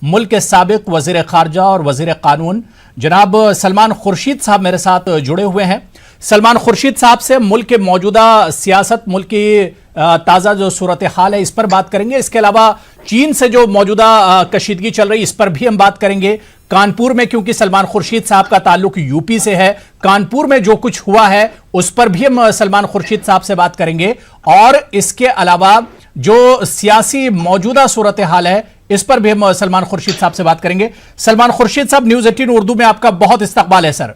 मुल्क के साबिक वजीर खारजा और वजीर कानून जनाब सलमान खुर्शीद साहब मेरे साथ जुड़े हुए हैं। सलमान खुर्शीद साहब से मुल्क के मौजूदा सियासत, मुल्क की ताज़ा जो सूरत हाल है, इस पर बात करेंगे। इसके अलावा चीन से जो मौजूदा कशीदगी चल रही, इस पर भी हम बात करेंगे। कानपुर में, क्योंकि सलमान खुर्शीद साहब का ताल्लुक यूपी से है, कानपुर में जो कुछ हुआ है उस पर भी हम सलमान खुर्शीद साहब से बात करेंगे। और इसके अलावा जो सियासी मौजूदा सूरत हाल है, इस पर भी हम सलमान खुर्शीद साहब से बात करेंगे। सलमान खुर्शीद साहब, न्यूज़ 18 उर्दू में आपका बहुत इस्तकबाल है सर।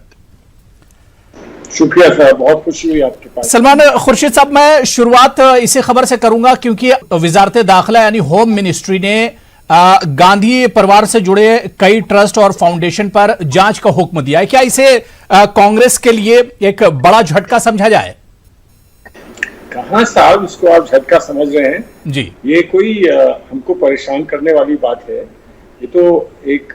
शुक्रिया सर, बहुत खुशी हुई आपके पास। सलमान खुर्शीद साहब, मैं शुरुआत इसी खबर से करूंगा क्योंकि वजारत दाखिला यानी होम मिनिस्ट्री ने गांधी परिवार से जुड़े कई ट्रस्ट और फाउंडेशन पर जांच का हुक्म दिया है। क्या इसे कांग्रेस के लिए एक बड़ा झटका समझा जाए? कहां साहब, इसको आप झटका समझ रहे हैं जी? ये कोई हमको परेशान करने वाली बात है। ये तो एक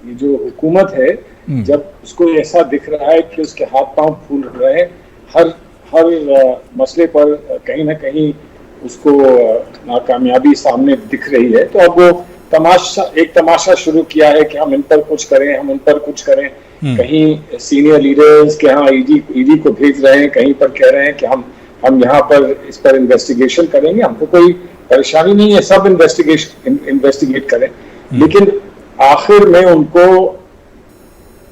ये जो हुकूमत है, जब उसको ऐसा दिख रहा है कि उसके हाथ पांव फूल रहे हैं, हर मसले पर कहीं ना कहीं उसको नाकामयाबी सामने दिख रही है, तो अब वो तमाशा शुरू किया है कि हम इन पर कुछ करें, हम उन पर कुछ करें। कहीं सीनियर लीडर्स के यहाँ ईडी को भेज रहे हैं, कहीं पर कह रहे हैं कि हम यहाँ पर इस पर इन्वेस्टिगेशन करेंगे। हमको कोई परेशानी नहीं है, सब इन्वेस्टिगेट करें, लेकिन आखिर में उनको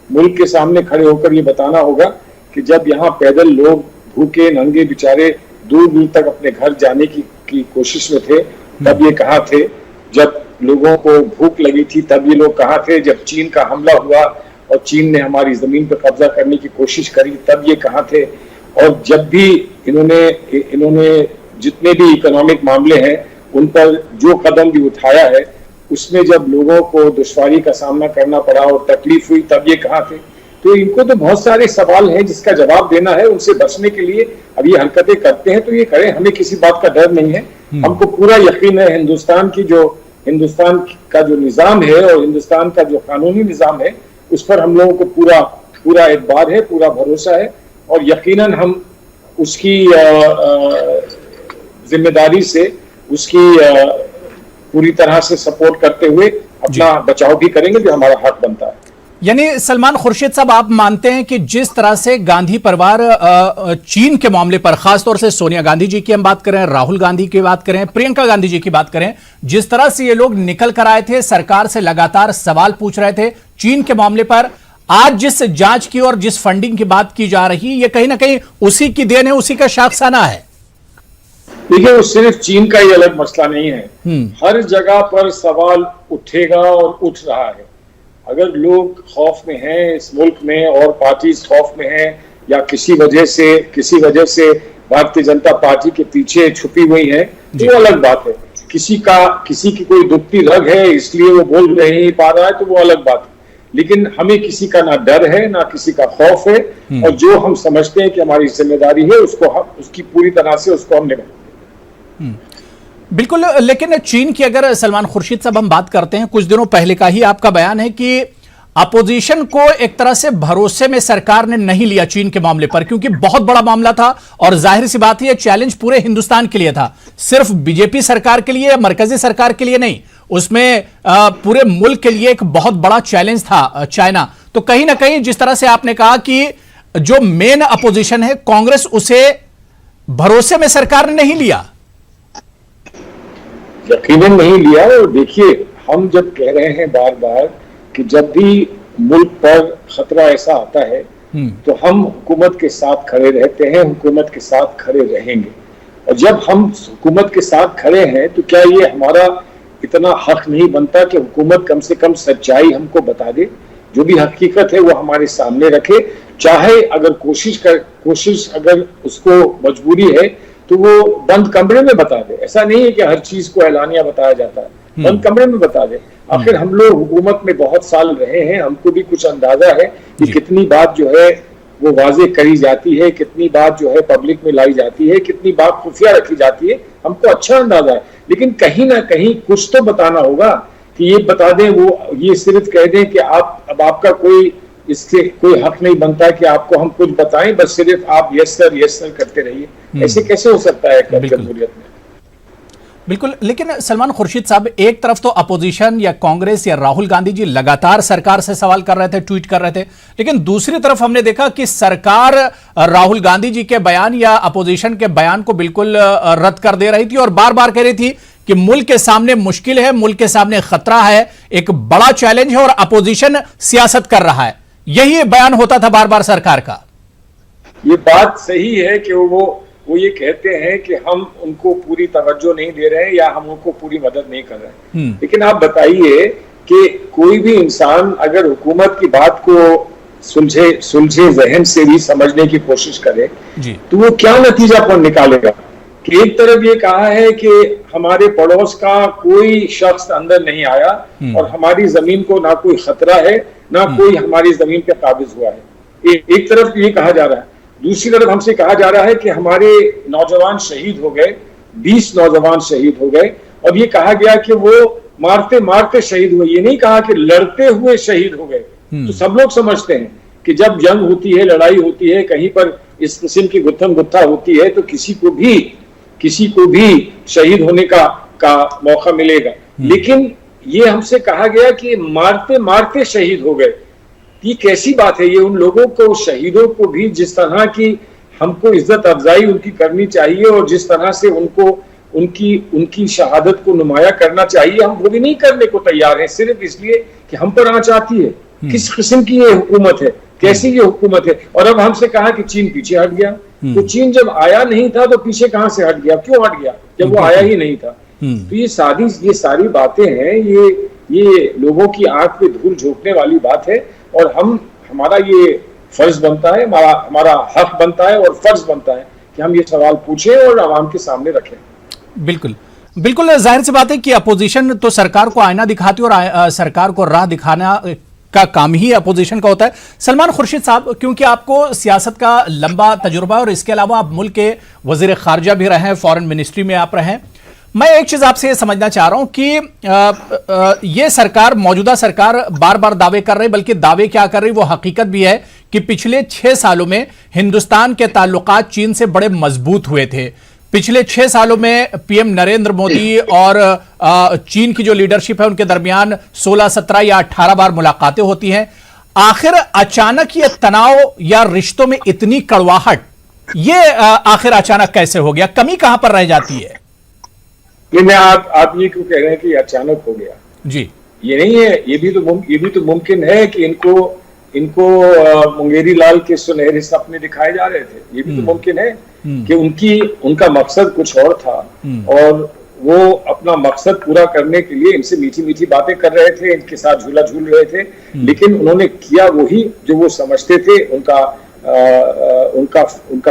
मुल्क के सामने खड़े होकर ये बताना होगा कि जब यहाँ पैदल लोग भूखे नंगे बेचारे दूर दूर तक अपने घर जाने की कोशिश में थे, तब ये कहाँ थे? जब लोगों को भूख लगी थी, तब ये लोग कहाँ थे? जब चीन का हमला हुआ और चीन ने हमारी जमीन पर कब्जा करने की कोशिश करी, तब ये कहाँ थे? और जब भी इन्होंने जितने भी इकोनॉमिक मामले हैं उन पर जो कदम भी उठाया है, उसमें जब लोगों को दुश्वारी का सामना करना पड़ा और तकलीफ हुई, तब ये कहाँ थे? तो इनको तो बहुत सारे सवाल हैं जिसका जवाब देना है। उनसे बचने के लिए अब ये हरकतें करते हैं तो ये करें, हमें किसी बात का डर नहीं है। हमको पूरा यकीन है हिंदुस्तान का जो निजाम है और हिंदुस्तान का जो कानूनी निजाम है, उस पर हम लोगों को पूरा एतबार है, पूरा भरोसा है, और यकीनन हम उसकी जिम्मेदारी से उसकी पूरी तरह से सपोर्ट करते हुए अपना बचाव भी करेंगे, जो हमारा हक बनता है। यानी सलमान खुर्शीद साहब, आप मानते हैं कि जिस तरह से गांधी परिवार चीन के मामले पर, खासतौर से सोनिया गांधी जी की हम बात करें, राहुल गांधी की बात करें, प्रियंका गांधी जी की बात करें, जिस तरह से ये लोग निकल कर आए थे, सरकार से लगातार सवाल पूछ रहे थे चीन के मामले पर, आज जिस जांच की और जिस फंडिंग की बात की जा रही, ये कहीं ना कहीं उसी की देन है, उसी का शाखसाना है। देखिए, वो सिर्फ चीन का ही अलग मसला नहीं है, हर जगह पर सवाल उठेगा और उठ रहा है। अगर लोग खौफ में हैं इस मुल्क में, और पार्टीज खौफ में हैं, या किसी वजह से भारतीय जनता पार्टी के पीछे छुपी हुई है, तो वो अलग बात है। किसी की कोई दुखती रग है इसलिए वो बोल नहीं पा रहा है, तो वो अलग बात है। लेकिन हमें किसी का ना डर है, ना किसी का खौफ है, और जो हम समझते हैं कि हमारी जिम्मेदारी है, उसकी पूरी तरह से उसको हम निभाएंगे। बिल्कुल। लेकिन चीन की अगर सलमान खुर्शीद साहब हम बात करते हैं, कुछ दिनों पहले का ही आपका बयान है कि अपोजिशन को एक तरह से भरोसे में सरकार ने नहीं लिया चीन के मामले पर, क्योंकि बहुत बड़ा मामला था और जाहिर सी बात है ये चैलेंज पूरे हिंदुस्तान के लिए था, सिर्फ बीजेपी सरकार के लिए या मरकजी सरकार के लिए नहीं, उसमें पूरे मुल्क के लिए एक बहुत बड़ा चैलेंज था चाइना। तो कहीं ना कहीं जिस तरह से आपने कहा कि जो मेन अपोजिशन है कांग्रेस, उसे भरोसे में सरकार ने नहीं लिया। यकीनन नहीं लिया। और देखिए, हम जब कह रहे हैं बार बार कि जब भी मुल्क पर खतरा ऐसा आता है तो हम हुकूमत के साथ खड़े रहते हैं, हुकूमत के साथ खड़े रहेंगे। और जब हम हुकूमत के साथ खड़े हैं तो क्या ये हमारा इतना हक नहीं बनता कि हुकूमत कम से कम सच्चाई हमको बता दे, जो भी हकीकत है वो हमारे सामने रखे, चाहे अगर कोशिश अगर उसको मजबूरी है तो वो बंद कमरे में बता दे। ऐसा नहीं है कि हर चीज को एलानिया बताया जाता है, बंद कमरे में बता दे। आखिर हम लोग हुकूमत में बहुत साल रहे हैं, हमको भी कुछ अंदाजा है कि कितनी बात जो है वो वाजे करी जाती है, कितनी बात जो है पब्लिक में लाई जाती है, कितनी बात खुफिया रखी जाती है, हमको अच्छा अंदाजा है। लेकिन कहीं ना कहीं कुछ तो बताना होगा कि ये बता दें, वो ये सिर्फ कह दें कि अब आपका कोई इससे कोई हक नहीं बनता कि आपको हम कुछ बताएं, बस सिर्फ आप यस सर करते रहिए। ऐसे कैसे हो सकता है जमहूरियत में? बिल्कुल, लेकिन सलमान खुर्शीद साहब, एक तरफ तो अपोजिशन या कांग्रेस या राहुल गांधी जी लगातार सरकार से सवाल कर रहे थे, ट्वीट कर रहे थे, लेकिन दूसरी तरफ हमने देखा कि सरकार राहुल गांधी जी के बयान या अपोजिशन के बयान को बिल्कुल रद्द कर दे रही थी और बार बार कह रही थी कि मुल्क के सामने मुश्किल है, मुल्क के सामने खतरा है, एक बड़ा चैलेंज है और अपोजिशन सियासत कर रहा है। यही बयान होता था बार बार सरकार का। ये बात सही है कि वो ये कहते हैं कि हम उनको पूरी तवज्जो नहीं दे रहे हैं या हम उनको पूरी मदद नहीं कर रहे हैं। लेकिन आप बताइए कि कोई भी इंसान अगर हुकूमत की बात को सुलझे जहन से भी समझने की कोशिश करे तो वो क्या नतीजा पर निकालेगा कि एक तरफ ये कहा है कि हमारे पड़ोस का कोई शख्स अंदर नहीं आया और हमारी जमीन को ना कोई खतरा है, ना कोई हमारी जमीन पे काबिज हुआ है। एक तरफ ये कहा जा रहा है, दूसरी तरफ हमसे कहा जा रहा है कि हमारे नौजवान शहीद हो गए, 20 नौजवान शहीद हो गए, और ये कहा गया कि वो मारते मारते शहीद हुए, ये नहीं कहा कि लड़ते हुए शहीद हो गए। तो सब लोग समझते हैं कि जब जंग होती है, लड़ाई होती है, कहीं पर इस किस्म की गुत्थम गुत्था होती है तो किसी को भी शहीद होने का मौका मिलेगा। लेकिन ये हमसे कहा गया कि मारते मारते शहीद हो गए। ये कैसी बात है? ये उन लोगों को, शहीदों को भी जिस तरह की हमको इज्जत अफजाई उनकी करनी चाहिए और जिस तरह से उनको उनकी शहादत को नुमाया करना चाहिए, हम वो भी नहीं करने को तैयार हैं, सिर्फ इसलिए कि हम पर आंच आती है। किस किस्म की ये हुकूमत है, कैसी ये हुकूमत है? और अब हमसे कहा कि चीन पीछे हट गया। तो चीन जब आया नहीं था तो पीछे कहां से हट गया? क्यों हट गया जब वो आया ही नहीं था? तो ये सारी बातें हैं, ये लोगों की आंख पे धूल झोंकने वाली बात है और हमारा ये फर्ज बनता है, हमारा हक बनता है और फर्ज बनता है कि हम ये सवाल पूछें और आवाम के सामने रखें। बिल्कुल बिल्कुल, जाहिर सी बात है कि अपोजिशन तो सरकार को आईना दिखाती है और सरकार को राह दिखाना का काम ही अपोजिशन का होता है। सलमान खुर्शीद साहब, क्योंकि आपको सियासत का लंबा तजुर्बा और इसके अलावा आप मुल्क के वजीर खारजा भी रहे हैं, फॉरेन मिनिस्ट्री में आप रहे हैं, मैं एक चीज आपसे समझना चाह रहा हूं कि ये सरकार, मौजूदा सरकार बार बार दावे कर रही, बल्कि दावे क्या कर रही वो हकीकत भी है कि पिछले 6 सालों में हिंदुस्तान के ताल्लुकात चीन से बड़े मजबूत हुए थे। पिछले 6 सालों में पीएम नरेंद्र मोदी और चीन की जो लीडरशिप है उनके दरमियान 16, 17 या 18 बार मुलाकातें होती हैं। आखिर अचानक ये तनाव या रिश्तों में इतनी कड़वाहट, ये आखिर अचानक कैसे हो गया? कमी कहां पर रह जाती है? आप ये क्यों कह रहे हैं कि अचानक हो गया? जी, ये नहीं है। ये भी तो मुमकिन है कि इनको मुंगेरी लाल के सुनहरे सपने दिखाए जा रहे थे। ये भी तो मुमकिन है कि उनका मकसद कुछ और था और वो अपना मकसद पूरा करने के लिए इनसे मीठी मीठी बातें कर रहे थे, इनके साथ झूला झूल रहे थे, लेकिन उन्होंने किया वही जो वो समझते थे उनका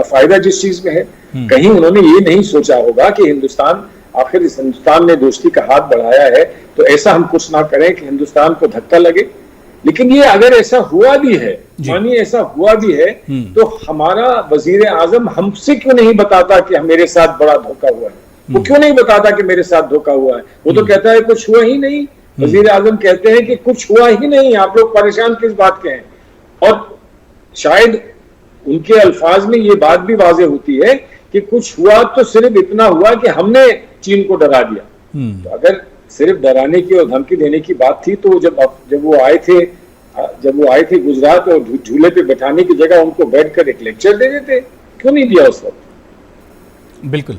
फायदा जिस चीज में है। कहीं उन्होंने ये नहीं सोचा होगा कि आखिर इस हिंदुस्तान ने दोस्ती का हाथ बढ़ाया है तो ऐसा हम कुछ ना करें कि हिंदुस्तान को धक्का लगे। लेकिन ये अगर ऐसा हुआ भी है, मानिए ऐसा हुआ भी है, तो हमारा वजीर आजम हमसे क्यों नहीं बताता कि मेरे साथ बड़ा धोखा हुआ है? वो क्यों नहीं बताता कि मेरे साथ धोखा हुआ है? वो तो कहता है कुछ हुआ ही नहीं। वजीर आजम कहते हैं कि कुछ हुआ ही नहीं, आप लोग परेशान किस बात के हैं? और शायद उनके अल्फाज में ये बात भी वाज़ेह होती है कि कुछ हुआ तो सिर्फ इतना हुआ कि हमने चीन को डरा दिया। तो अगर सिर्फ डराने की और धमकी देने की बात थी तो जब वो आए थे गुजरात और झूले पे बैठाने की जगह उनको बैठकर एक लेक्चर दे देते, क्यों नहीं दिया उस वक्त? बिल्कुल।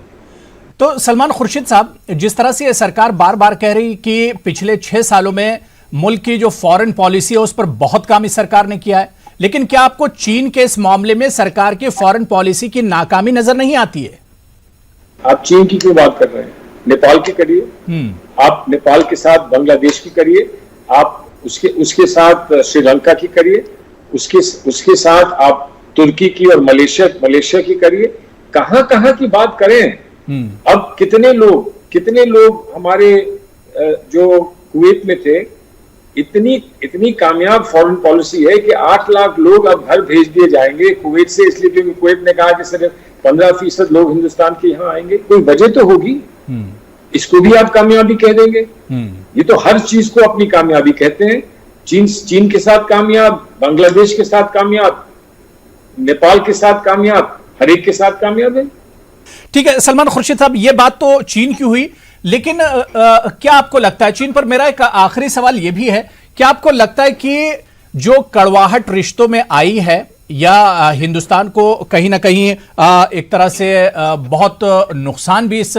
तो सलमान खुर्शीद साहब, जिस तरह से सरकार बार बार कह रही कि पिछले 6 सालों में मुल्क की जो फॉरेन पॉलिसी है उस पर बहुत काम इस सरकार ने किया है, लेकिन क्या आपको चीन के इस मामले में सरकार की फॉरेन पॉलिसी की नाकामी नजर नहीं आती है? आप चीन की क्यों बात कर रहे हैं? नेपाल की करिए, आप नेपाल के साथ बांग्लादेश की करिए, आप उसके साथ श्रीलंका की करिए, उसके साथ आप तुर्की की और मलेशिया की करिए। कहां की बात करें? अब कितने लोग हमारे जो कुवैत में थे, इतनी कामयाब फॉरेन पॉलिसी है कि 8 लाख लोग अब घर भेज दिए जाएंगे कुवैत से, इसलिए क्योंकि कुवैत ने कहा कि सिर्फ 15% लोग हिंदुस्तान के यहाँ आएंगे। कोई वजह तो होगी, इसको भी आप कामयाबी कह देंगे? ये तो हर चीज को अपनी कामयाबी कहते हैं। चीन के साथ कामयाब, बांग्लादेश के साथ कामयाब, नेपाल के साथ कामयाब, हर एक के साथ कामयाब है। ठीक है सलमान खुर्शीद साहब, ये बात तो चीन की हुई, लेकिन क्या आपको लगता है, चीन पर मेरा एक आखिरी सवाल यह भी है, क्या आपको लगता है कि जो कड़वाहट रिश्तों में आई है या हिंदुस्तान को कहीं ना कहीं एक तरह से बहुत नुकसान भी इस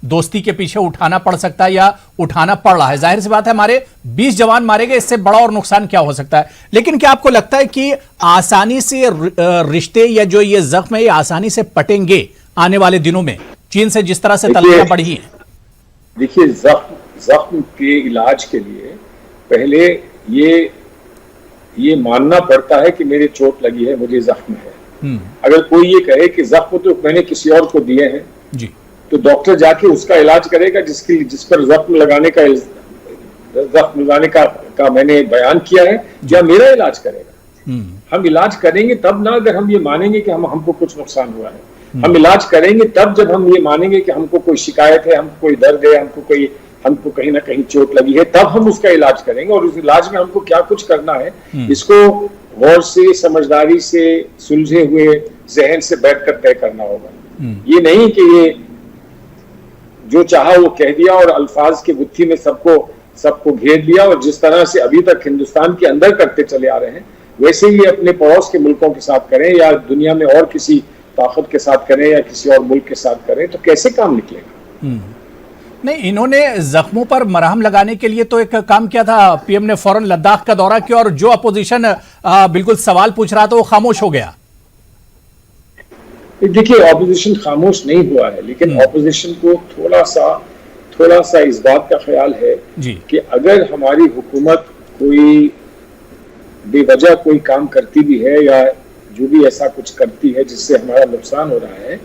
दोस्ती के पीछे उठाना पड़ सकता है या उठाना पड़ रहा है? जाहिर सी बात है, हमारे 20 जवान मारे गए, इससे बड़ा और नुकसान क्या हो सकता है? लेकिन क्या आपको लगता है कि आसानी से रिश्ते या जो ये जख्म है ये आसानी से पटेंगे आने वाले दिनों में, चीन से जिस तरह से तलखियां बढ़ी हैं? देखिए, जख्म के इलाज के लिए पहले ये मानना पड़ता है कि मेरी चोट लगी है, मुझे जख्म है। अगर कोई ये कहे कि जख्म तो मैंने किसी और को दिए हैं जी, तो डॉक्टर जाके उसका इलाज करेगा जिस पर जख्म लगाने का मैंने बयान किया है, या मेरा इलाज करेगा? हम इलाज करेंगे तब ना, अगर हम ये मानेंगे कि हमको कुछ नुकसान हुआ है। हम इलाज करेंगे तब जब हम ये मानेंगे कि हमको कोई शिकायत है, हमको कोई दर्द है, हमको कहीं ना कहीं चोट लगी है, तब हम उसका इलाज करेंगे। और उस इलाज में हमको क्या कुछ करना है, इसको गौर से, समझदारी से, सुलझे हुए जहन से बैठकर तय करना होगा। ये नहीं कि ये जो चाहा वो कह दिया और अल्फाज की गुत्थी में सबको घेर लिया, और जिस तरह से अभी तक हिंदुस्तान के अंदर करते चले आ रहे हैं, वैसे ही अपने पड़ोस के मुल्कों के साथ करें या दुनिया में और किसी ताकत के साथ करें या किसी और मुल्क के साथ करें, तो कैसे काम निकलेगा? नहीं, इन्होंने जख्मों पर मरहम लगाने के लिए तो एक काम किया था, पीएम ने फौरन लद्दाख का दौरा किया और जो अपोजिशन बिल्कुल सवाल पूछ रहा था वो खामोश हो गया। देखिए, ऑपोजिशन खामोश नहीं हुआ है, लेकिन ऑपोजिशन को थोड़ा सा इस बात का ख्याल है कि अगर हमारी हुकूमत कोई बेवजह कोई काम करती भी है या जो भी ऐसा कुछ करती है जिससे हमारा नुकसान हो रहा है,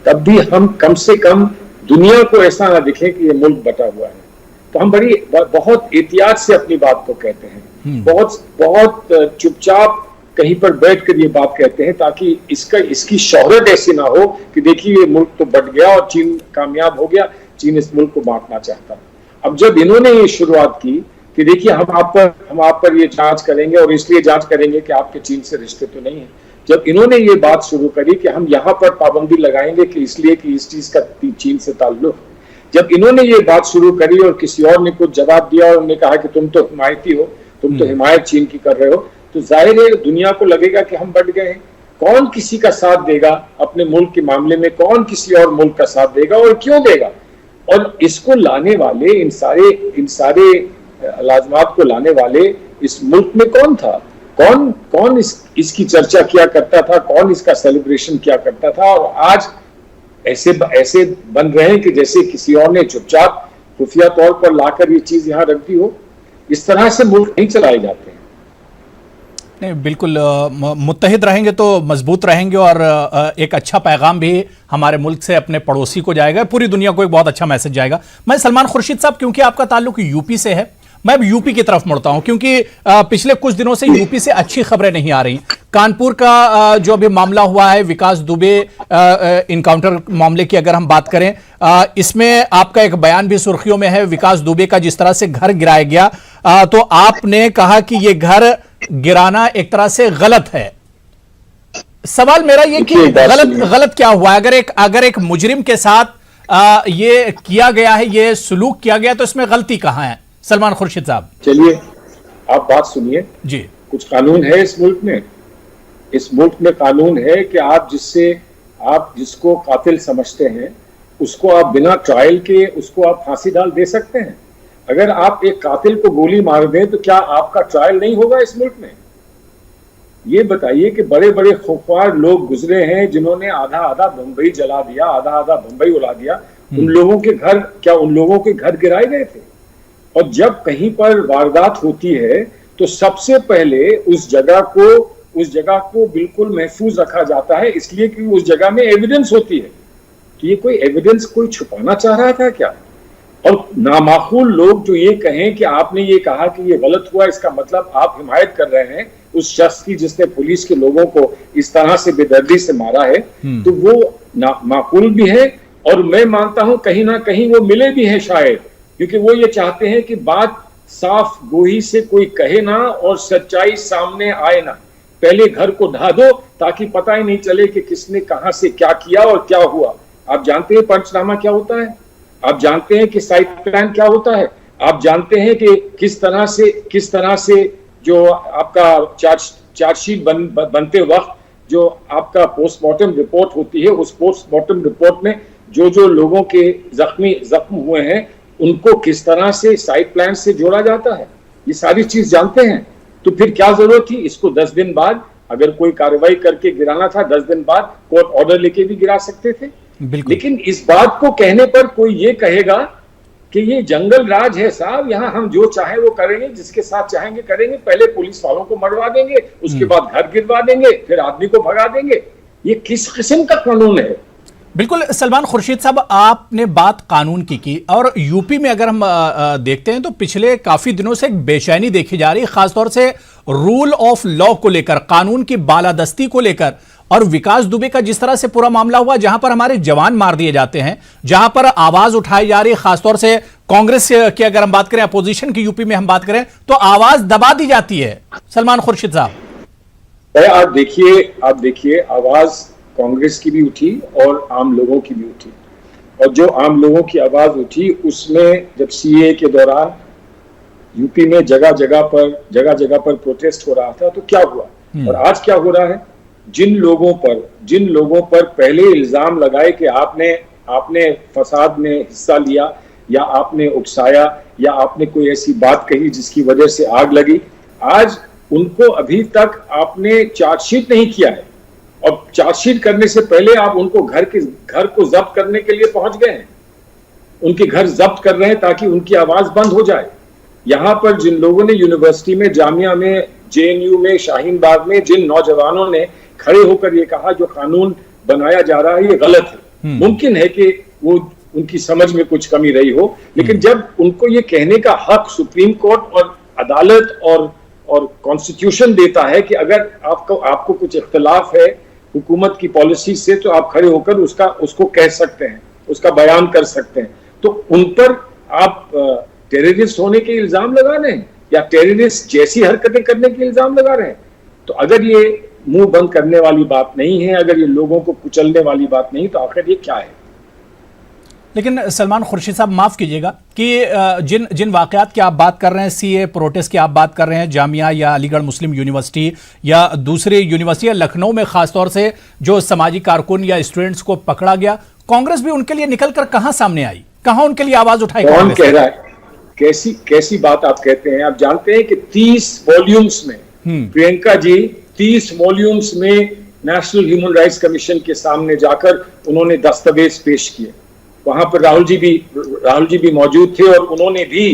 तब भी हम कम से कम दुनिया को ऐसा ना दिखे कि ये मुल्क बटा हुआ है। तो हम बहुत एहतियात से अपनी बात को कहते हैं, बहुत चुपचाप कहीं पर बैठकर ये बात कहते हैं, ताकि इसकी शोहरत ऐसी ना हो कि देखिए ये मुल्क तो बट गया और चीन कामयाब हो गया, चीन इस मुल्क को बांटना चाहता। अब जब इन्होंने ये शुरुआत की कि देखिए हम आप पर ये जांच करेंगे और इसलिए जांच करेंगे कि आपके चीन से रिश्ते तो नहीं है, जब इन्होंने ये बात शुरू करी कि हम यहाँ पर पाबंदी लगाएंगे कि इसलिए कि इस चीज का चीन से ताल्लुक, जब इन्होंने ये बात शुरू करी और किसी और ने कुछ जवाब दिया और उन्होंने कहा कि तुम तो हिमायती हो, तुम तो हिमायत चीन की कर रहे हो, तो जाहिर है दुनिया को लगेगा कि हम बढ़ गए हैं। कौन किसी का साथ देगा अपने मुल्क के मामले में? कौन किसी और मुल्क का साथ देगा और क्यों देगा? और इसको लाने वाले, इन सारे लाजमात को लाने वाले इस मुल्क में कौन था? कौन इसकी चर्चा किया करता था? कौन इसका सेलिब्रेशन किया करता था? और आज ऐसे बन रहे हैं कि जैसे किसी और ने चुपचाप खुफिया तौर पर लाकर ये चीज यहां रख दी हो। इस तरह से मुल्क नहीं चलाए जाते हैं। नहीं, बिल्कुल मुत्तहिद रहेंगे तो मजबूत रहेंगे और एक अच्छा पैगाम भी हमारे मुल्क से अपने पड़ोसी को जाएगा, पूरी दुनिया को एक बहुत अच्छा मैसेज जाएगा। मैं सलमान खुर्शीद साहब, क्योंकि आपका ताल्लुक यूपी से है, मैं अब यूपी की तरफ मुड़ता हूं, क्योंकि पिछले कुछ दिनों से यूपी से अच्छी खबरें नहीं आ रही। कानपुर का जो अभी मामला हुआ है, विकास दुबे इनकाउंटर मामले की अगर हम बात करें, इसमें आपका एक बयान भी सुर्खियों में है, विकास दुबे का जिस तरह से घर गिराया गया, तो आपने कहा कि यह घर गिराना एक तरह से गलत है। सवाल मेरा ये कि गलत क्या हुआ? अगर एक मुजरिम के साथ ये किया गया है, ये सलूक किया गया, तो इसमें गलती कहां है सलमान खुर्शीद साहब? चलिए आप बात सुनिए जी। कुछ कानून है इस मुल्क में। इस मुल्क में कानून है कि आप जिसको कातिल समझते हैं उसको आप बिना ट्रायल के उसको आप फांसी डाल दे सकते हैं। अगर आप एक कातिल को गोली मार दें तो क्या आपका ट्रायल नहीं होगा इस मुल्क में? ये बताइए कि बड़े बड़े खूंखार लोग गुजरे हैं जिन्होंने आधा आधा बंबई जला दिया, आधा आधा बंबई उड़ा दिया। उन लोगों के घर गिराए गए थे? और जब कहीं पर वारदात होती है तो सबसे पहले उस जगह को बिल्कुल महफूज रखा जाता है, इसलिए कि उस जगह में एविडेंस होती है। तो ये कोई एविडेंस कोई छुपाना चाह रहा था क्या? और नामाकूल लोग जो ये कहें कि आपने ये कहा कि ये गलत हुआ, इसका मतलब आप हिमायत कर रहे हैं उस शख्स की जिसने पुलिस के लोगों को इस तरह से बेदर्दी से मारा है, तो वो नामाकूल भी है। और मैं मानता हूं कहीं ना कहीं वो मिले भी हैं शायद, क्योंकि वो ये चाहते हैं कि बात साफ गोही से कोई कहे ना और सच्चाई सामने आए ना। पहले घर को ढा दो ताकि पता ही नहीं चले कि किसने कहां से क्या किया और क्या हुआ। आप जानते हैं पंचनामा क्या होता है? आप जानते हैं कि साइट प्लान क्या होता है, आप जानते हैं कि किस तरह से जो आपका चार्जशीट बनते वक्त जो आपका पोस्टमार्टम रिपोर्ट होती है, उस पोस्टमार्टम रिपोर्ट में जो लोगों के जख्म हुए हैं उनको किस तरह से साइट प्लान से जोड़ा जाता है, ये सारी चीज जानते हैं। तो फिर क्या जरूरत थी इसको 10 दिन बाद, अगर कोई कार्रवाई करके गिराना था 10 दिन बाद कोर्ट ऑर्डर लेके भी गिरा सकते थे। लेकिन इस बात को कहने पर कोई ये कहेगा कि ये जंगल राज है साहब, यहाँ हम जो चाहे वो करेंगे, जिसके साथ चाहेंगे करेंगे, पहले पुलिस वालों को मरवा देंगे, उसके बाद घर गिरवा देंगे, फिर आदमी को भगा देंगे। ये किस किस्म का कानून है? बिल्कुल सलमान खुर्शीद साहब, आपने बात कानून की और यूपी में अगर हम देखते हैं तो पिछले काफी दिनों से एक बेचैनी देखी जा रही है, खासतौर से रूल ऑफ लॉ को लेकर, कानून की बालादस्ती को लेकर। और विकास दुबे का जिस तरह से पूरा मामला हुआ, जहां पर हमारे जवान मार दिए जाते हैं, जहां पर आवाज उठाई जा रही है, खासतौर से कांग्रेस की अगर हम बात करें, अपोजिशन की यूपी में हम बात करें, तो आवाज दबा दी जाती है। सलमान खुर्शीद साहब, आप देखिए आवाज कांग्रेस की भी उठी और आम लोगों की भी उठी, और जो आम लोगों की आवाज उठी उसमें जब सीए के दौरान यूपी में जगह जगह पर प्रोटेस्ट हो रहा था, तो क्या हुआ और आज क्या हो रहा है? जिन लोगों पर पहले इल्जाम लगाए कि आपने फसाद में हिस्सा लिया या आपने उकसाया या आपने कोई ऐसी बात कही जिसकी वजह से आग लगी, आज उनको अभी तक आपने चार्जशीट नहीं किया है, और चार्जशीट करने से पहले आप उनको घर को जब्त करने के लिए पहुंच गए हैं, उनके घर जब्त कर रहे हैं ताकि उनकी आवाज बंद हो जाए। यहां पर जिन लोगों ने यूनिवर्सिटी में, जामिया में, जेएनयू में, शाहीन बाग में जिन नौजवानों ने खड़े होकर ये कहा जो कानून बनाया जा रहा है ये गलत है, मुमकिन है कि वो उनकी समझ में कुछ कमी रही हो, लेकिन जब उनको ये कहने का हक सुप्रीम कोर्ट और अदालत और कॉन्स्टिट्यूशन देता है कि अगर आपको कुछ इख्तलाफ है हुकूमत की पॉलिसी से, तो आप खड़े होकर उसको कह सकते हैं, उसका बयान कर सकते हैं, तो उन पर आप टेररिस्ट होने के इल्जाम लगा रहे हैं या टेररिस्ट जैसी हरकतें करने के इल्जाम लगा रहे हैं। तो अगर ये मुंह बंद करने वाली बात नहीं है, अगर ये लोगों को कुचलने वाली बात नहीं, तो आखिर ये क्या है? लेकिन सलमान खुर्शीद साहब, माफ कीजिएगा कि जिन वाकयात की आप बात कर रहे हैं, सीए प्रोटेस्ट की आप बात कर रहे हैं, जामिया या अलीगढ़ मुस्लिम यूनिवर्सिटी या दूसरी यूनिवर्सिटी या लखनऊ में खासतौर से जो समाजी कारकुन या स्टूडेंट्स को पकड़ा गया, कांग्रेस भी उनके लिए निकलकर कहां सामने आई, कहां उनके लिए आवाज उठाई? कौन कह रहा है? कैसी बात आप कहते हैं? आप जानते हैं कि 30 वॉल्यूम्स में प्रियंका जी 30 वॉल्यूम्स में नेशनल ह्यूमन राइट्स कमीशन के सामने जाकर उन्होंने दस्तावेज पेश किए। वहां पर राहुल जी भी मौजूद थे और उन्होंने भी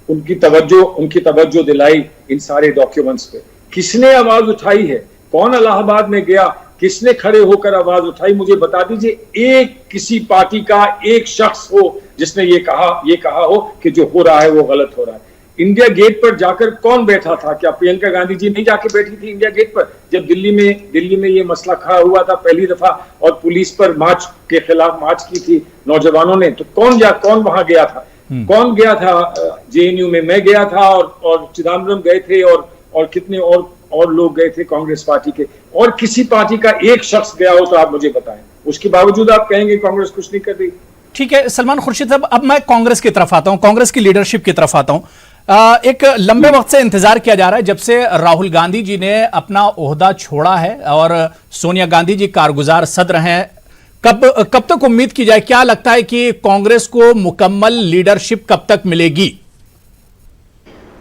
उनकी तवज्जो दिलाई इन सारे डॉक्यूमेंट्स पे। किसने आवाज उठाई है? कौन इलाहाबाद में गया? किसने खड़े होकर आवाज उठाई? मुझे बता दीजिए एक किसी पार्टी का एक शख्स हो जिसने ये कहा हो कि जो हो रहा है वो गलत हो रहा है। इंडिया गेट पर जाकर कौन बैठा था? क्या प्रियंका गांधी जी नहीं जाके बैठी थी इंडिया गेट पर जब दिल्ली में ये मसला खड़ा हुआ था पहली दफा और पुलिस पर मार्च के खिलाफ मार्च की थी नौजवानों ने? तो कौन वहां गया था? कौन गया था जेएनयू में? मैं गया था और चिदम्बरम गए थे और कितने और लोग गए थे कांग्रेस पार्टी के, और किसी पार्टी का एक शख्स गया हो तो आप मुझे बताएं। उसके बावजूद आप कहेंगे कांग्रेस कुछ नहीं कर रही। ठीक है सलमान खुर्शीद साहब, अब मैं कांग्रेस की तरफ आता हूं, कांग्रेस की लीडरशिप की तरफ आता हूं। एक लंबे वक्त से इंतजार किया जा रहा है जब से राहुल गांधी जी ने अपना ओहदा छोड़ा है और सोनिया गांधी जी कारगुजार सदर हैं। कब तक उम्मीद की जाए? क्या लगता है कि कांग्रेस को मुकम्मल लीडरशिप कब तक मिलेगी?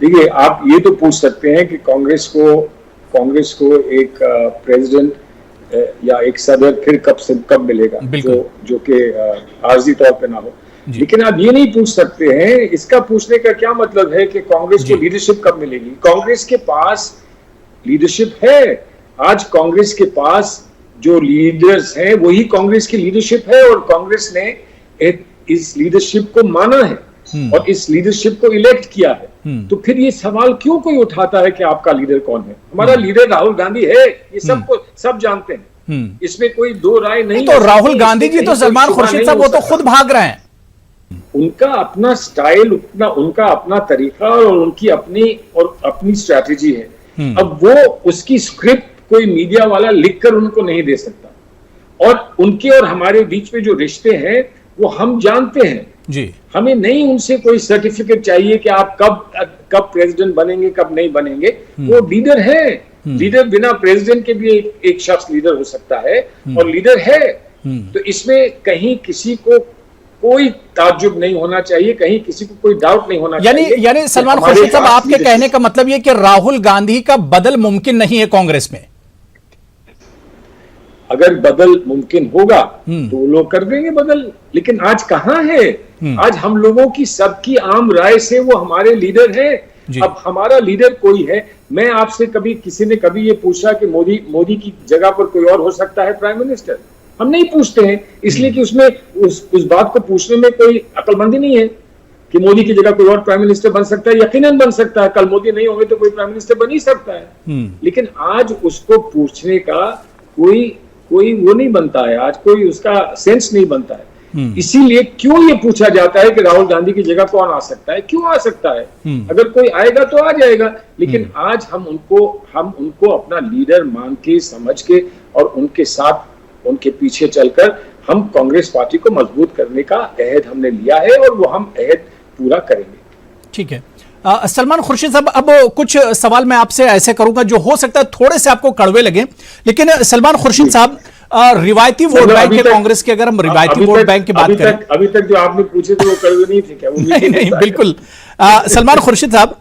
देखिए, आप ये तो पूछ सकते हैं कि कांग्रेस को एक प्रेसिडेंट या एक सदर फिर कब मिलेगा, जो कि आर्जी तौर पे ना हो। लेकिन आप ये नहीं पूछ सकते हैं, इसका पूछने का क्या मतलब है कि कांग्रेस को लीडरशिप कब मिलेगी? कांग्रेस के पास लीडरशिप है। आज कांग्रेस के पास जो लीडर्स हैं वही कांग्रेस की लीडरशिप है, और कांग्रेस ने इस लीडरशिप को माना है और इस लीडरशिप को इलेक्ट किया है। तो फिर ये सवाल क्यों कोई उठाता है कि आपका लीडर कौन है? हमारा लीडर राहुल गांधी है, ये सब जानते हैं, इसमें कोई दो राय नहीं। तो राहुल गांधी जी तो सलमान खुर्शीद साहब वो तो खुद भाग रहे हैं। उनका अपना स्टाइल, उनका अपना तरीका और उनकी अपनी स्ट्रैटेजी है। अब वो उसकी स्क्रिप्ट कोई मीडिया वाला लिखकर उनको नहीं दे सकता, और उनके और हमारे बीच में जो रिश्ते हैं वो हम जानते हैं। जी। हमें नहीं उनसे कोई सर्टिफिकेट चाहिए कि आप कब प्रेसिडेंट बनेंगे, कब नहीं बनेंगे। वो लीडर है। लीडर बिना प्रेसिडेंट के भी एक शख्स लीडर हो सकता है, और लीडर है। तो इसमें कहीं किसी को कोई ताज्जुब नहीं होना चाहिए, कहीं किसी को कोई डाउट नहीं होना चाहिए। यानी सलमान खुर्शीद साहब, आपके कहने का मतलब ये कि राहुल गांधी का बदल मुमकिन नहीं है कांग्रेस में? अगर बदल मुमकिन होगा तो वो लोग कर देंगे बदल, लेकिन आज कहां है? आज हम लोगों की सबकी आम राय से वो हमारे लीडर हैं। अब हमारा लीडर कोई है। मैं आपसे किसी ने कभी ये पूछा कि मोदी की जगह पर कोई और हो सकता है प्राइम मिनिस्टर? हम नहीं पूछते हैं, इसलिए कि उसमें उस बात को पूछने में कोई अक्लमंदी नहीं है कि मोदी की जगह कोई और प्राइम मिनिस्टर बन सकता है। यकीनन बन सकता है, कल मोदी नहीं होंगे तो कोई प्राइम मिनिस्टर बन ही सकता है। लेकिन आज उसको पूछने का कोई वो नहीं बनता है, आज कोई उसका सेंस नहीं बनता है। इसीलिए क्यों ये पूछा जाता है कि राहुल गांधी की जगह कौन आ सकता है? क्यों आ सकता है? अगर कोई आएगा तो आ जाएगा, लेकिन आज हम उनको अपना लीडर मान के, समझ के, और उनके साथ, उनके पीछे चलकर हम कांग्रेस पार्टी को मजबूत करने का अहद हमने लिया है, और वो हम अहद पूरा करेंगे। ठीक है। सलमान खुर्शीद साहब, अब कुछ सवाल मैं आपसे ऐसे करूंगा जो हो सकता है थोड़े से आपको कड़वे लगे, लेकिन सलमान खुर्शीद साहब, रिवायती वोट बैंक के कांग्रेस की, अगर हम रिवायती वोट बैंक की बात करें, अभी तक जो आपने पूछे थे वो कड़वे नहीं थे क्या? नहीं, बिल्कुल। सलमान खुर्शीद साहब,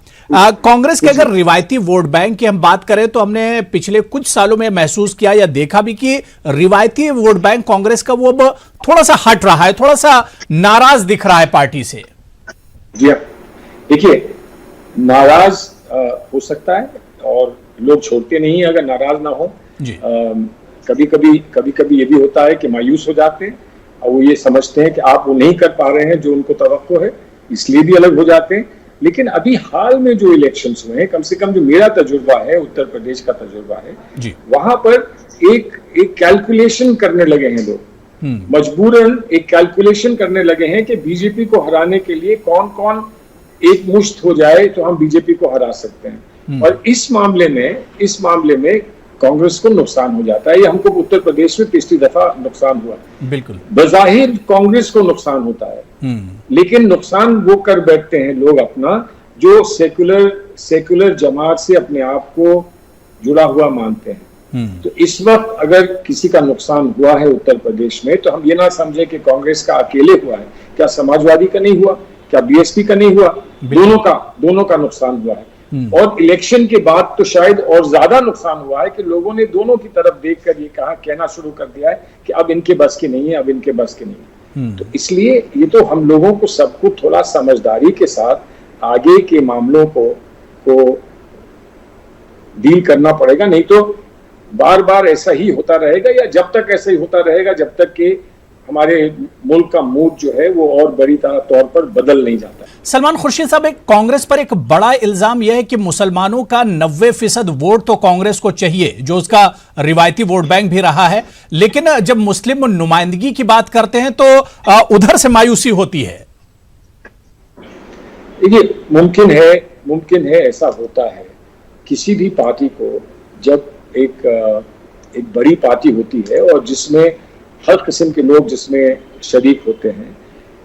कांग्रेस के अगर रिवायती वोट बैंक की हम बात करें तो हमने पिछले कुछ सालों में महसूस किया या देखा भी कि रिवायती वोट बैंक कांग्रेस का वो अब थोड़ा सा हट रहा है, थोड़ा सा नाराज दिख रहा है पार्टी से। जी हाँ, देखिए, नाराज हो सकता है, और लोग छोड़ते नहीं है अगर नाराज ना हो। कभी कभी ये भी होता है कि मायूस हो जाते हैं, और वो ये समझते हैं कि आप वो नहीं कर पा रहे हैं जो उनको तवक्को है, इसलिए भी अलग हो जाते हैं। लेकिन अभी हाल में जो इलेक्शंस हुए हैं, कम से कम जो मेरा तजुर्बा है, उत्तर प्रदेश का तजुर्बा है, वहां पर एक कैलकुलेशन करने लगे हैं लोग। मजबूरन एक कैलकुलेशन करने लगे हैं कि बीजेपी को हराने के लिए कौन कौन एक मुश्त हो जाए तो हम बीजेपी को हरा सकते हैं। और इस मामले में कांग्रेस को नुकसान हो जाता है। ये हमको उत्तर प्रदेश में पिछली दफा नुकसान हुआ। बिल्कुल, बजाहिर कांग्रेस को नुकसान होता है, लेकिन नुकसान वो कर बैठते हैं लोग अपना, जो सेकुलर जमात से अपने आप को जुड़ा हुआ मानते हैं। तो इस वक्त अगर किसी का नुकसान हुआ है उत्तर प्रदेश में, तो हम ये ना समझे कि कांग्रेस का अकेले हुआ है। क्या समाजवादी का नहीं हुआ? क्या बीएसपी का नहीं हुआ? दोनों का नुकसान हुआ है। और इलेक्शन के बाद तो शायद और ज्यादा नुकसान हुआ है कि लोगों ने दोनों की तरफ देखकर ये कहना शुरू कर दिया है कि अब इनके बस की नहीं है, अब इनके बस की नहीं है। तो इसलिए ये तो हम लोगों को सबको थोड़ा समझदारी के साथ आगे के मामलों को डील करना पड़ेगा, नहीं तो बार बार ऐसा ही होता रहेगा, या जब तक ऐसा ही होता रहेगा जब तक कि हमारे मुल्क का मूड जो है वो और बड़ी तौर पर बदल नहीं जाता। सलमान खुर्शीद साहब, एक कांग्रेस पर एक बड़ा इल्जाम यह है कि मुसलमानों का 90% वोट तो कांग्रेस को चाहिए, जो उसका रिवायती वोट बैंक भी रहा है, लेकिन जब मुस्लिम नुमाइंदगी की बात करते हैं तो उधर से मायूसी होती है। देखिए, मुमकिन है ऐसा होता है। किसी भी पार्टी को जब एक बड़ी पार्टी होती है और जिसमें हर किस्म के लोग जिसमें शरीक होते हैं,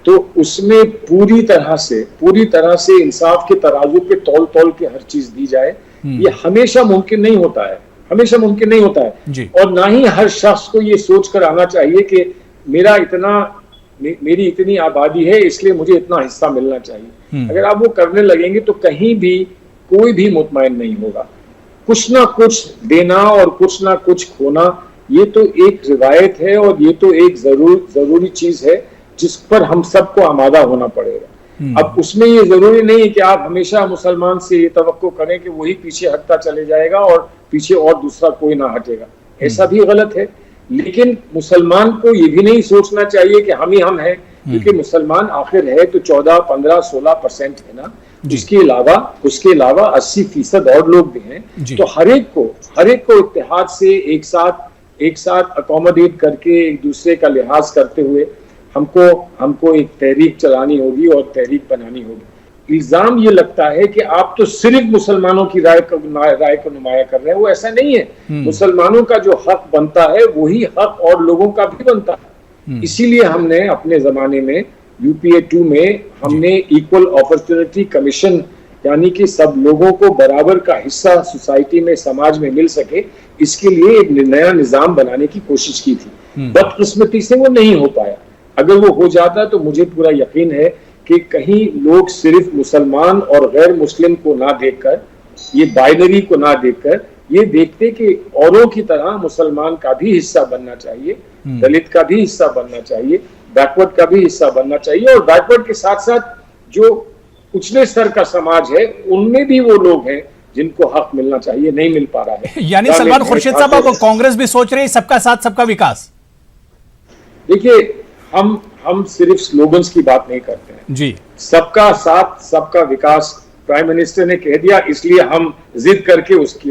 तो उसमें पूरी तरह से इंसाफ के तराजू पे तौल के हर चीज दी जाए, ये हमेशा मुमकिन नहीं होता है। और ना ही हर शख्स को ये सोच कर आना चाहिए कि मेरी इतनी आबादी है इसलिए मुझे इतना हिस्सा मिलना चाहिए। अगर आप वो करने लगेंगे तो कहीं भी कोई भी मुतमईन नहीं होगा। कुछ ना कुछ देना और कुछ ना कुछ खोना, ये तो एक रिवायत है और ये तो एक जरूरी चीज है जिस पर हम सबको आमादा होना पड़ेगा। अब उसमें ये जरूरी नहीं है कि आप हमेशा मुसलमान से ये तवक्को करें कि वही पीछे हटता चले जाएगा और पीछे और दूसरा कोई ना हटेगा, ऐसा भी गलत है। लेकिन मुसलमान को ये भी नहीं सोचना चाहिए कि हम ही हम हैं, क्योंकि मुसलमान आखिर है तो 14, 15, 16% है ना। उसके अलावा 80% और लोग भी हैं। तो हर एक को इत्तेहाद से एक साथ अकोमोडेट करके एक दूसरे का लिहाज करते हुए हमको एक तहरीक चलानी होगी और तहरीक बनानी होगी। इल्जाम ये लगता है कि आप तो सिर्फ मुसलमानों की राय को नुमाया कर रहे हैं, वो ऐसा नहीं है। मुसलमानों का जो हक बनता है वही हक और लोगों का भी बनता है। इसीलिए हमने अपने जमाने में यूपीए 2 में हमने इक्वल अपॉर्चुनिटी कमीशन, यानी कि सब लोगों को बराबर का हिस्सा सोसाइटी में, समाज में मिल सके, इसके लिए एक नया निजाम बनाने की कोशिश की थी। बदकिस्मती से वो नहीं हो पाया। अगर वो हो जाता तो मुझे पूरा यकीन है कि कहीं लोग सिर्फ मुसलमान और गैर मुस्लिम को ना देखकर, ये बाइनरी को ना देखकर, ये देखते कि औरों की तरह मुसलमान का भी हिस्सा बनना चाहिए, दलित का भी हिस्सा बनना चाहिए, बैकवर्ड का भी हिस्सा बनना चाहिए, और बैकवर्ड के साथ साथ जो उछले स्तर का समाज है उनमें भी वो लोग हैं जिनको हक मिलना चाहिए, नहीं मिल पा रहा है। यानी सलमान खुर्शीद साहब, अब कांग्रेस भी सोच रही है सबका साथ सबका विकास। देखिए, हम सिर्फ स्लोगन्स की बात नहीं करते हैं जी। सबका साथ सबका विकास प्राइम मिनिस्टर ने कह दिया, इसलिए हम जिद करके उसकी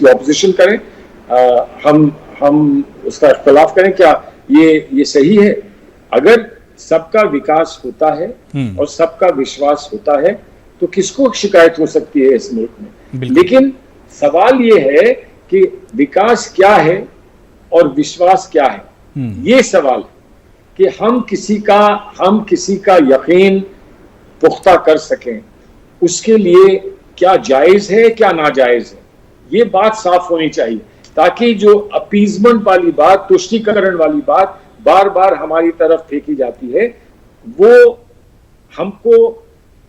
ऑपोजिशन करें, हम उसका इख्तिलाफ करें? क्या ये सही है? अगर सबका विकास होता है और सबका विश्वास होता है तो किसको शिकायत हो सकती है इस मुल्क में? लेकिन सवाल ये है कि विकास क्या है और विश्वास क्या है, ये सवाल है कि हम किसी का यकीन पुख्ता कर सकें, उसके लिए क्या जायज है क्या नाजायज है, ये बात साफ होनी चाहिए, ताकि जो अपीजमेंट वाली बात, तुष्टीकरण वाली बात बार बार हमारी तरफ फेंकी जाती है, वो हमको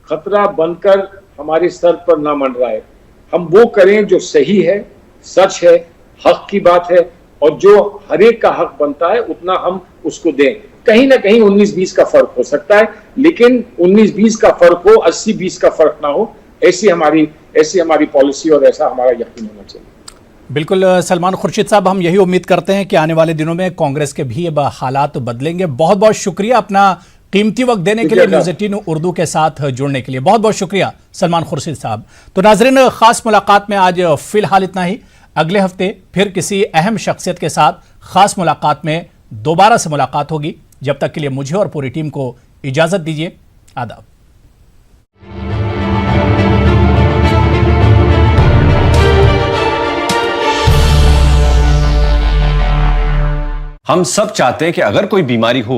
खतरा बनकर हमारे सर पर ना मंडराए। हम वो करें जो सही है, सच है, हक की बात है, और जो हर एक का हक बनता है उतना हम उसको दें। कहीं ना कहीं 19-20 का फर्क हो सकता है, लेकिन 19-20 का फर्क हो, 80-20 का फर्क ना हो, ऐसी हमारी पॉलिसी और ऐसा हमारा यकीन होना चाहिए। बिल्कुल सलमान खुर्शीद साहब, हम यही उम्मीद करते हैं कि आने वाले दिनों में कांग्रेस के भी अब हालात बदलेंगे। बहुत बहुत शुक्रिया अपना कीमती वक्त देने के लिए, न्यूज़ 18 उर्दू के साथ जुड़ने के लिए बहुत बहुत शुक्रिया सलमान खुर्शीद साहब। तो नाजरीन, खास मुलाकात में आज फिलहाल इतना ही। अगले हफ्ते फिर किसी अहम शख्सियत के साथ खास मुलाकात में दोबारा से मुलाकात होगी। जब तक के लिए मुझे और पूरी टीम को इजाजत दीजिए। आदाब। हम सब चाहते हैं कि अगर कोई बीमारी हो